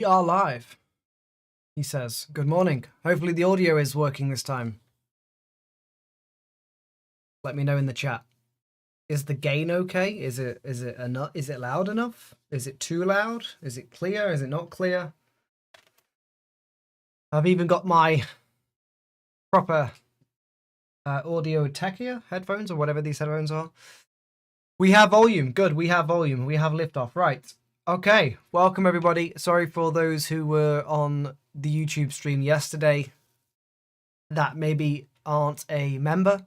We are live, he says. Good morning. Hopefully the audio is working this time. Let me know in the chat. Is the gain okay? Is it enough? Is it loud enough? Is it too loud? Is it clear? Is it not clear? I've even got my proper audio Techia headphones or whatever these headphones are. We have volume. Good. We have volume. We have liftoff. Right. Okay. Welcome everybody. Sorry for those who were on the YouTube stream yesterday that maybe aren't a member.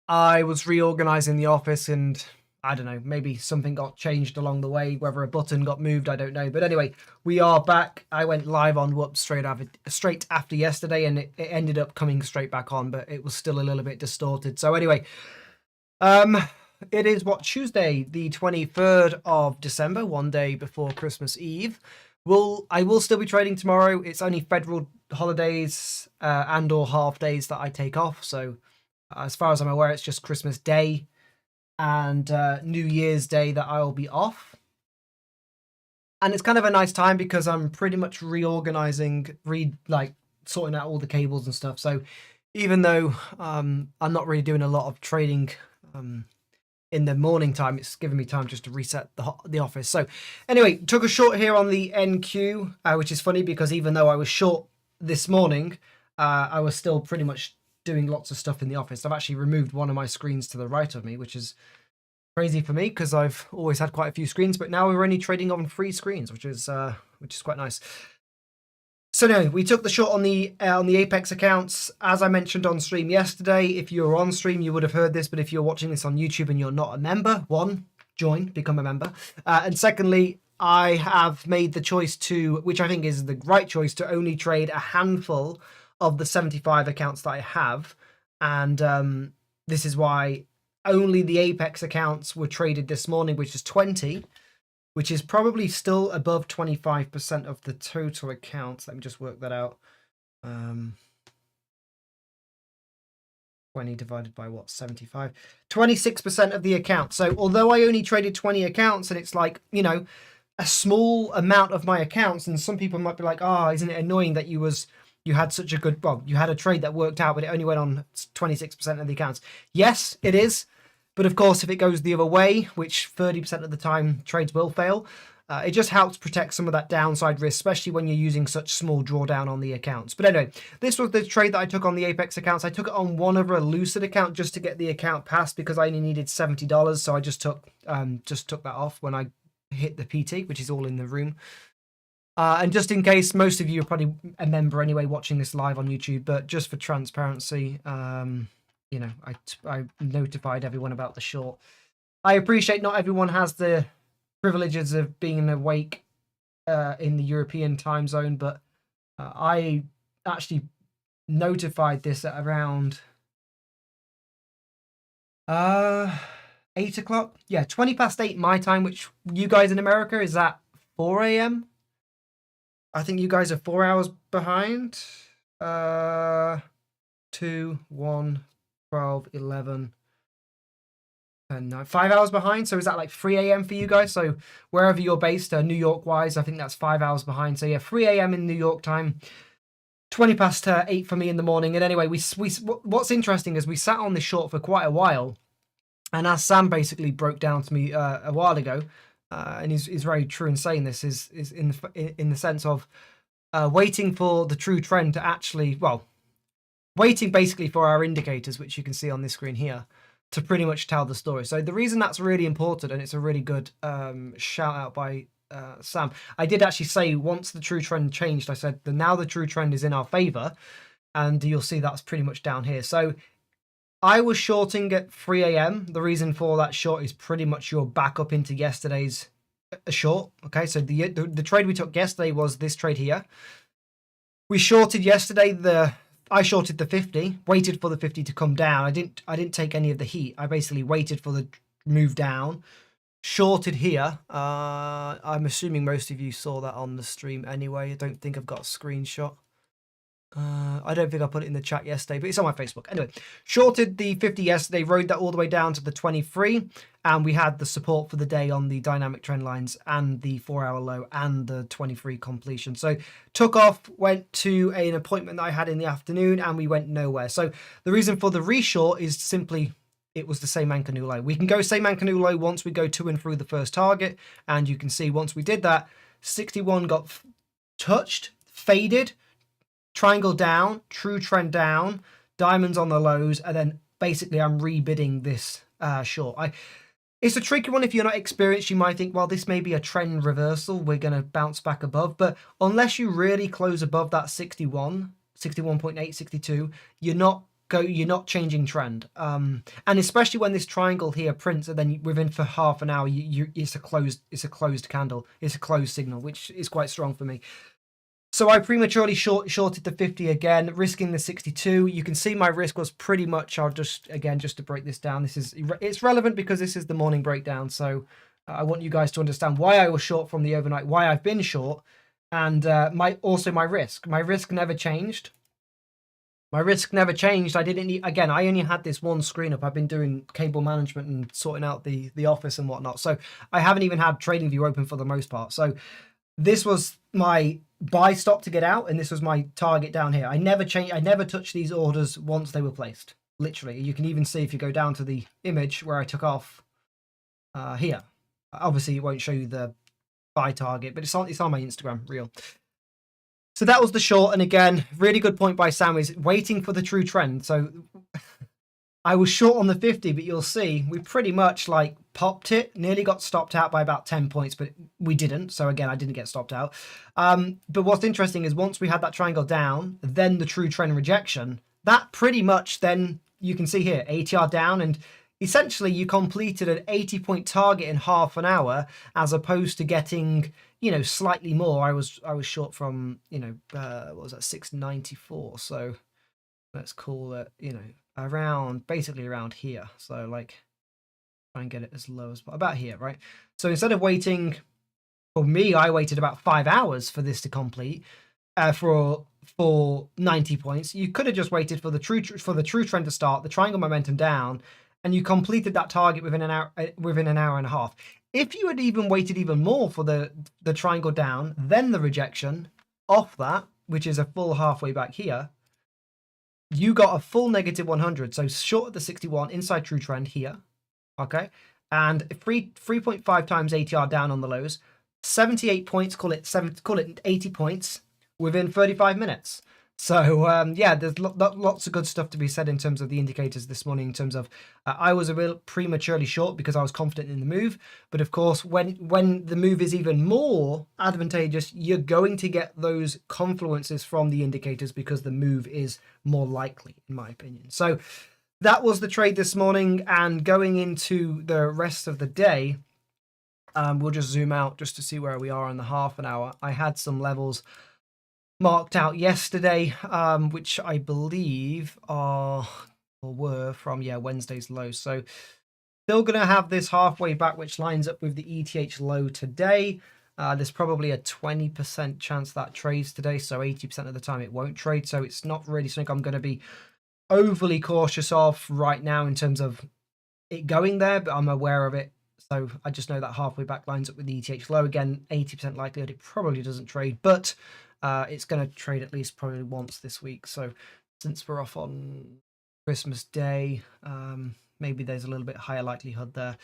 I was reorganizing the office and I don't know, maybe something got changed along the way, whether a button got moved, I don't know. But anyway, we are back. I went live on Whoop straight after yesterday and it ended up coming straight back on, but it was still a little bit distorted. So anyway, it is Tuesday, the 23rd of December, one day before Christmas Eve. I will still be trading tomorrow. It's only federal holidays and or half days that I take off. So as far as I'm aware, it's just Christmas Day and New Year's Day that I'll be off. And it's kind of a nice time because I'm pretty much reorganizing, sorting out all the cables and stuff. So even though I'm not really doing a lot of trading in the morning time, it's giving me time just to reset the office. So anyway, took a short here on the NQ, which is funny because even though I was short this morning, I was still pretty much doing lots of stuff in the office. I've actually removed one of my screens to the right of me, which is crazy for me because I've always had quite a few screens, but now we're only trading on 3 screens, which is quite nice. So anyway, we took the short on the Apex accounts. As I mentioned on stream yesterday, if you were on stream, you would have heard this, but if you're watching this on YouTube and you're not a member, one, join, become a member. And secondly, I have made the choice to, which I think is the right choice, to only trade a handful of the 75 accounts that I have. And this is why only the Apex accounts were traded this morning, which is 20, which is probably still above 25% of the total accounts. Let me just work that out. 20 divided by what? 75. 26% of the accounts. So although I only traded 20 accounts and it's like, you know, a small amount of my accounts, and some people might be like, oh, isn't it annoying that you had such a good, well, you had a trade that worked out, but it only went on 26% of the accounts. Yes, it is. But of course, if it goes the other way, which 30% of the time trades will fail, it just helps protect some of that downside risk, especially when you're using such small drawdown on the accounts. But anyway, this was the trade that I took on the Apex accounts. I took it on one other Lucid account just to get the account passed because I only needed $70. So I just took that off when I hit the PT, which is all in the room. And just in case, most of you are probably a member anyway watching this live on YouTube, but just for transparency, you know, I notified everyone about the short. I appreciate not everyone has the privileges of being awake in the European time zone, but I actually notified this at around 8 o'clock. Yeah, 20 past 8 my time, which you guys in America, is that 4 a.m.? I think you guys are 4 hours behind. 2, 1, 12, 11, 10, 9, 5 hours behind. So is that like 3 a.m. for you guys? So wherever you're based, New York wise, I think that's 5 hours behind. So yeah, 3 a.m. in New York time, 20 past 8 for me in the morning. And anyway, what's interesting is we sat on this short for quite a while. And as Sam basically broke down to me a while ago, and he's very true in saying this, is in the sense of waiting for the true trend to actually, well, waiting basically for our indicators, which you can see on this screen here, to pretty much tell the story. So the reason that's really important, and it's a really good shout out by Sam, I did actually say once the true trend changed, I said now the true trend is in our favor, and you'll see that's pretty much down here. So I was shorting at 3 a.m. The reason for that short is pretty much your backup into yesterday's short. Okay, so the trade we took yesterday was this trade here. We shorted yesterday I shorted the 50, waited for the 50 to come down. I didn't take any of the heat. I basically waited for the move down, shorted here. I'm assuming most of you saw that on the stream anyway. I don't think I've got a screenshot. I don't think I put it in the chat yesterday, but it's on my Facebook. Anyway, shorted the 50 yesterday, rode that all the way down to the 23, and we had the support for the day on the dynamic trend lines and the 4-hour low and the 23 completion. So took off, went to an appointment that I had in the afternoon, and we went nowhere. So the reason for the reshort is simply it was the same man canoe low. We can go same man canoe low once we go to and through the first target, and you can see once we did that, 61 got touched, faded, triangle down, true trend down, diamonds on the lows, and then basically I'm rebidding this short. It's a tricky one. If you're not experienced, you might think, well, this may be a trend reversal. We're going to bounce back above. But unless you really close above that 61, 61.8, 62, you're not changing trend. And especially when this triangle here prints, and then within for half an hour, it's a closed candle. It's a closed signal, which is quite strong for me. So I prematurely shorted the 50 again, risking the 62. You can see my risk was pretty much, just to break this down, it's relevant because this is the morning breakdown. So I want you guys to understand why I was short from the overnight, why I've been short, and my risk. My risk never changed. I only had this one screen up. I've been doing cable management and sorting out the office and whatnot. So I haven't even had TradingView open for the most part. So this was my buy stop to get out, and this was my target down here. I never touched these orders once they were placed. Literally, you can even see if you go down to the image where I took off here. Obviously, it won't show you the buy target, but it's on my Instagram reel. So that was the short, and again, really good point by Sam is waiting for the true trend. So I was short on the 50, but you'll see we pretty much like popped it, nearly got stopped out by about 10 points, but we didn't. So again, I didn't get stopped out. But what's interesting is once we had that triangle down, then the true trend rejection, that pretty much then you can see here, ATR down, and essentially you completed an 80-point target in half an hour as opposed to getting, slightly more. I was short from, what was that, 694. So let's call it, basically around here. So like try and get it as low as about here, right? So instead of waiting, for me, I waited about 5 hours for this to complete for 90 points. You could have just waited for the true trend to start, the triangle momentum down, and you completed that target within an hour and a half. If you had even waited even more for the triangle down, then the rejection off that, which is a full halfway back here, you got a full negative 100. So short of the 61 inside true trend here. Okay. And 3.5 times ATR down on the lows, 78 points, call it 80 points within 35 minutes. So yeah, there's lots of good stuff to be said in terms of the indicators this morning. In terms of I was a real prematurely short because I was confident in the move, but of course when the move is even more advantageous, you're going to get those confluences from the indicators because the move is more likely, in my opinion. So that was the trade this morning, and going into the rest of the day, we'll just zoom out just to see where we are in the half an hour. I had some levels marked out yesterday, which I believe were from Wednesday's low. So still going to have this halfway back, which lines up with the ETH low today. There's probably a 20% chance that trades today, so 80% of the time it won't trade. So it's not really something I'm going to be overly cautious of right now in terms of it going there, but I'm aware of it. So I just know that halfway back lines up with the ETH low. Again, 80% likelihood it probably doesn't trade, but it's going to trade at least probably once this week. So since we're off on Christmas Day, maybe there's a little bit higher likelihood there.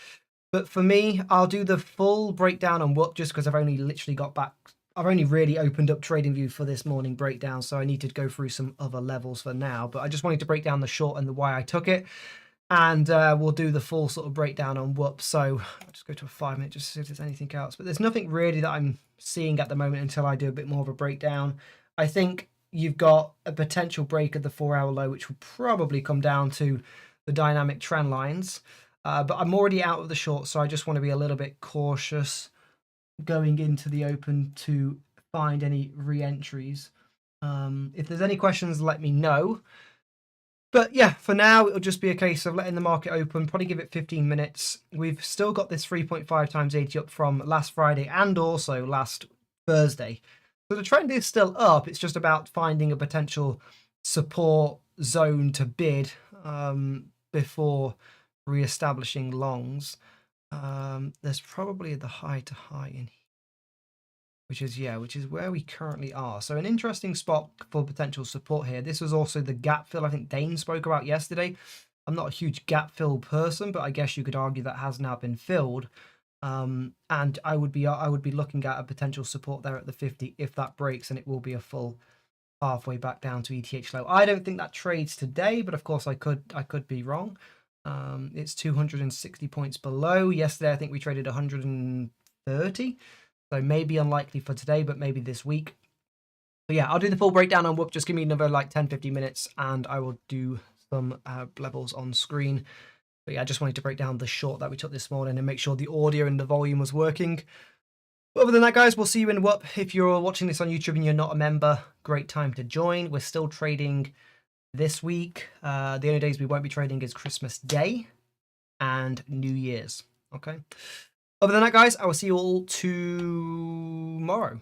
But for me, I'll do the full breakdown on what, just because I've only literally got back. I've only really opened up TradingView for this morning breakdown, so I need to go through some other levels for now. But I just wanted to break down the short and the why I took it. And we'll do the full sort of breakdown on whoop. So I'll just go to a 5 minute just to see if there's anything else. But there's nothing really that I'm seeing at the moment until I do a bit more of a breakdown. I think you've got a potential break of the 4 hour low, which will probably come down to the dynamic trend lines. But I'm already out of the short, so I just want to be a little bit cautious going into the open to find any re-entries. If there's any questions, let me know. But yeah, for now, it'll just be a case of letting the market open, probably give it 15 minutes. We've still got this 3.5 times 80 up from last Friday and also last Thursday. So the trend is still up. It's just about finding a potential support zone to bid before re-establishing longs. There's probably the high to high in here, which is where we currently are. So an interesting spot for potential support here. This was also the gap fill I think Dane spoke about yesterday. I'm not a huge gap fill person, but I guess you could argue that has now been filled. And I would be looking at a potential support there at the 50 if that breaks, and it will be a full halfway back down to ETH low. I don't think that trades today, but of course I could be wrong. It's 260 points below. Yesterday I think we traded 130, so maybe unlikely for today, but maybe this week. So yeah, I'll do the full breakdown on Whoop. Just give me another like 10-15 minutes and I will do some levels on screen. But yeah, I just wanted to break down the short that we took this morning and make sure the audio and the volume was working. But other than that, guys, we'll see you in Whoop. If you're watching this on YouTube and you're not a member, great time to join. We're still trading this week. The only days we won't be trading is Christmas Day and New Year's. Okay. Other than that, guys, I will see you all tomorrow.